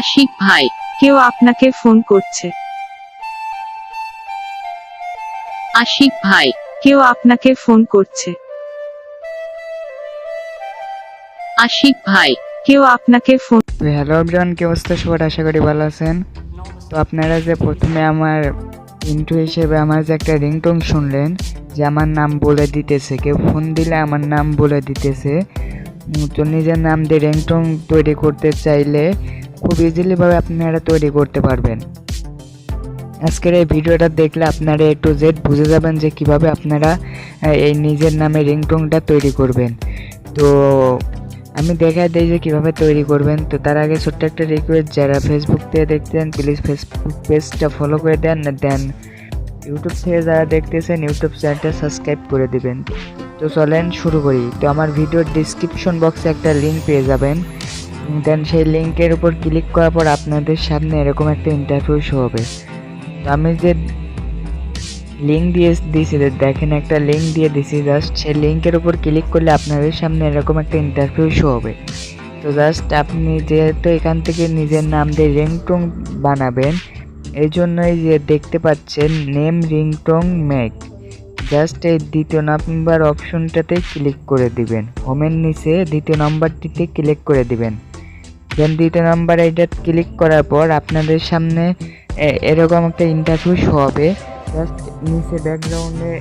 আশিক ভাই, কেউ আপনাকে ফোন করছে। আশিক ভাই, কেউ আপনাকে ফোন করছে। আশিক ভাই, কেউ আপনাকে ফোন। তো হ্যালো এভরিওয়ান, কি অবস্থা সবার? আশা করি ভালো আছেন। তো আপনারা যে প্রথমে আমার ইন্ট্রো হিসেবে আমার যে একটা রিংটোন শুনলেন, যে আমার নাম বলে দিতেছে, কেউ ফোন দিলে আমার নাম বলে দিতেছে। তো নিজের নাম দিয়ে রিংটোন তৈরি করতে চাইলে খুব ইজিলিভাবে আপনারা তৈরি করতে পারবেন। আজকের এই ভিডিওটা দেখলে আপনারা A to Z বুঝে যাবেন যে কিভাবে আপনারা এই নিজের নামে রিংটোনটা তৈরি করবেন। তো আমি দেখাই দিই যে কীভাবে তৈরি করবেন। তো তার আগে ছোট্ট একটা রিকোয়েস্ট, যারা ফেসবুক থেকে দেখতেন প্লিজ ফেসবুক পেজটা ফলো করে দেন, দেন ইউটিউব থেকে যারা দেখতেছেন ইউটিউব চ্যানেলটা সাবস্ক্রাইব করে দিবেন। তো চলেন শুরু করি। তো আমার ভিডিওর ডিসক্রিপশন বক্সে একটা লিঙ্ক পেয়ে যাবেন, দেন সেই লিঙ্কের উপর ক্লিক করার পর আপনাদের সামনে এরকম একটা ইন্টারভিউ শো হবে। তো আমি যে লিঙ্ক দিয়ে দিয়েছি, দেখেন একটা লিঙ্ক দিয়ে দিছি, জাস্ট সেই লিঙ্কের উপর ক্লিক করলে আপনাদের সামনে এরকম একটা ইন্টারভিউ শো হবে। তো জাস্ট আপনি যেহেতু এখান থেকে নিজের নাম দিয়ে রিংটোন বানাবেন, এই জন্যই যে দেখতে পাচ্ছেন নেম রিংটোন মেক, জাস্ট এই দ্বিতীয় নাম্বার অপশনটাতে ক্লিক করে দিবেন। হোমের নিচে দ্বিতীয় নাম্বারটিতে ক্লিক করে দিবেন। দেন দ্বিতীয় নাম্বার এইটা ক্লিক করার পর আপনাদের সামনে এরকম একটা ইন্টারভিউ শো হবে। জাস্ট নিচে ব্যাকগ্রাউন্ডে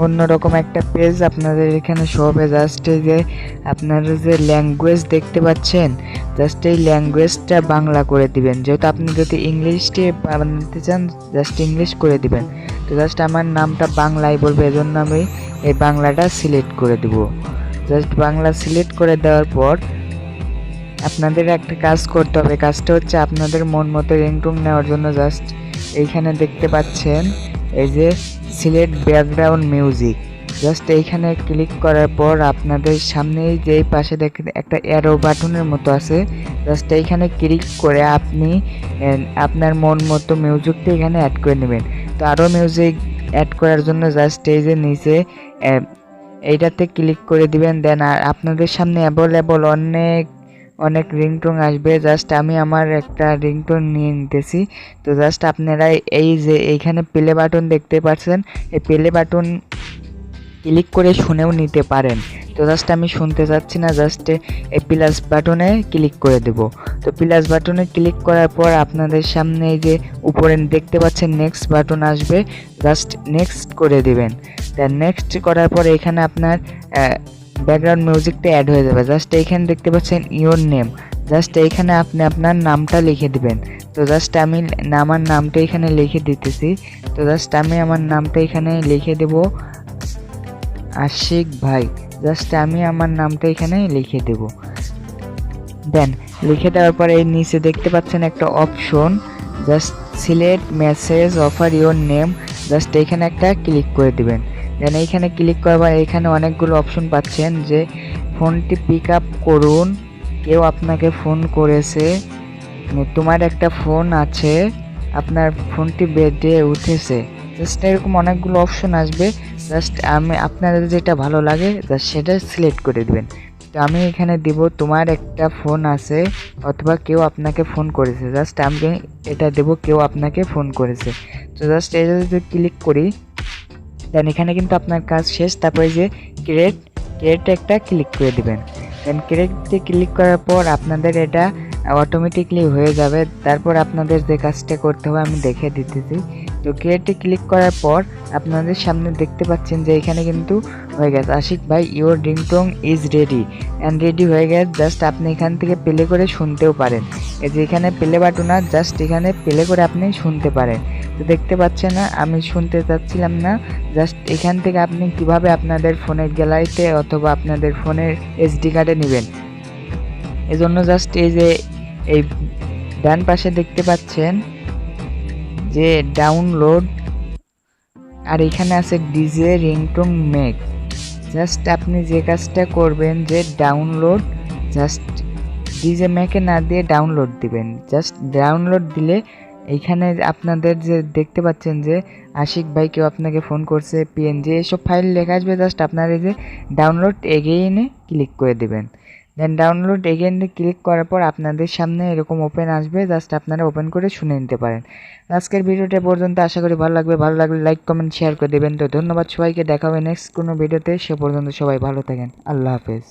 অন্যরকম একটা পেজ আপনাদের এখানে শো হবে। জাস্ট এই যে আপনারা যে ল্যাঙ্গুয়েজ দেখতে পাচ্ছেন, জাস্ট এই ল্যাঙ্গুয়েজটা বাংলা করে দিবেন। যেহেতু আপনি যদি ইংলিশে বানাতে চান জাস্ট ইংলিশ করে দিবেন। তো জাস্ট আমার নামটা বাংলায় বলবো, এজন্য আমি এই বাংলাটা সিলেক্ট করে দেব। জাস্ট বাংলা সিলেক্ট করে দেওয়ার পর আপনাদের একটা কাজ করতে হবে। কাজটা হচ্ছে আপনাদের মন মতো রিংটোন নেওয়ার জন্য জাস্ট এইখানে দেখতে পাচ্ছেন এই যে সিলেক্ট ব্যাকগ্রাউন্ড মিউজিক, জাস্ট এইখানে ক্লিক করার পর আপনাদের সামনেই যেই পাশে দেখেন একটা অ্যারো বাটনের মতো আছে, জাস্ট এইখানে ক্লিক করে আপনি আপনার মন মতো মিউজিকটা এখানে অ্যাড করে নেবেন। তো আরও মিউজিক অ্যাড করার জন্য জাস্ট এই যে নিচে এইটাতে ক্লিক করে দিবেন। দেন আর আপনাদের সামনে অ্যাভেলেবল অনেক রিংটোন আসবে। জাস্ট আমি আমার একটা রিংটোন নিয়ে নিতেছি। তো জাস্ট আপনারা এই যে এইখানে প্লে বাটন দেখতে পাচ্ছেন, এই প্লে বাটন ক্লিক করে শুনেও নিতে পারেন। তো জাস্ট আমি শুনতে চাচ্ছি না, জাস্ট এই প্লাস বাটনে ক্লিক করে দেব। তো প্লাস বাটনে ক্লিক করার পর আপনাদের সামনে এই যে উপরে দেখতে পাচ্ছেন নেক্সট বাটন আসবে, জাস্ট নেক্সট করে দিবেন। দেন নেক্সট করার পর এখানে আপনার ব্যাকগ্রাউন্ড মিউজিকটা অ্যাড হয়ে যাবে। জাস্ট এইখানে দেখতে পাচ্ছেন ইওর নেম, জাস্ট এইখানে আপনি আপনার নামটা লিখে দিবেন। তো জাস্ট আমি আমার নামটা এখানে লিখে দিতেছি। তো জাস্ট আমি আমার নামটা এখানে লিখে দেব আশিক ভাই, জাস্ট আমি আমার নামটা এখানে লিখে দেব। দেন লিখে দেওয়ার পরে এই নিচে দেখতে পাচ্ছেন একটা option, just select message offer your name, just এইখানে একটা ক্লিক করে দিবেন। দেন এইখানে ক্লিক করবার এখানে অনেকগুলো অপশন পাচ্ছেন, যে ফোনটি পিক আপ করুন, কেউ আপনাকে ফোন করেছে, তোমার একটা ফোন আছে, আপনার ফোনটি বেডে উঠেছে, জাস্ট এরকম অনেকগুলো অপশন আসবে। জাস্ট আমি আপনাদের যেটা ভালো লাগে জাস্ট সেটা সিলেক্ট করে দিবেন। তো আমি এখানে দিব তোমার একটা ফোন আছে অথবা কেউ আপনাকে ফোন করেছে, জাস্ট আমি এটা দেব কেউ আপনাকে ফোন করেছে। তো জাস্ট এটা যদি ক্লিক করি দেন এখানে কিন্তু আপনার কাজ শেষ। তারপরে যে ক্রিয়েট একটা ক্লিক করে দিবেন। দেন ক্রিয়েটে ক্লিক করার পর আপনাদের এটা অটোমেটিকলি হয়ে যাবে। তারপর আপনাদের যে কাজটা করতে হবে আমি দেখে দিতেছি। তো ক্রিয়েটে ক্লিক করার পর আপনাদের সামনে দেখতে পাচ্ছেন যে এখানে কিন্তু হয়ে গেছে আশিক ভাই your ringtone is ready and ready হয়ে গেছে। জাস্ট আপনি এখান থেকে প্লে করে শুনতেও পারেন। এই যে এখানে প্লে বাটন আছে, জাস্ট এখানে প্লে করে আপনি শুনতে পারেন। তো দেখতে পাচ্ছেন না, আমি শুনতে চাচ্ছিলাম না। জাস্ট এখান থেকে আপনি কিভাবে আপনাদের ফোনের গ্যালারিতে অথবা আপনাদের ফোনের এসডি কার্ডে নেবেন, এজন্য জাস্ট এই যে এই ডান পাশে দেখতে পাচ্ছেন যে ডাউনলোড, আর এখানে আছে ডিজে রিংটোন মেক। জাস্ট আপনি যে কাজটা করবেন যে ডাউনলোড, জাস্ট ডিজে মেকে না দিয়ে ডাউনলোড দিবেন। জাস্ট ডাউনলোড দিলে এইখানে আপনাদের যে দেখতে পাচ্ছেন যে আশিক ভাই কেউ আপনাকে ফোন করছে, পিএনজি এসব ফাইল লেখা আসবে। জাস্ট আপনার এই যে ডাউনলোড এগেইনে ক্লিক করে দেবেন। দেন ডাউনলোড এগেইনে ক্লিক করার পর আপনাদের সামনে এরকম ওপেন আসবে, জাস্ট আপনারা ওপেন করে শুনে নিতে পারেন। আজকের ভিডিওটা পর্যন্ত, আশা করি ভালো লাগবে। ভালো লাগলে লাইক কমেন্ট শেয়ার করে দেবেন। তো ধন্যবাদ সবাইকে, দেখা হবে নেক্সট কোনো ভিডিওতে। সে পর্যন্ত সবাই ভালো থাকেন। আল্লাহ হাফেজ।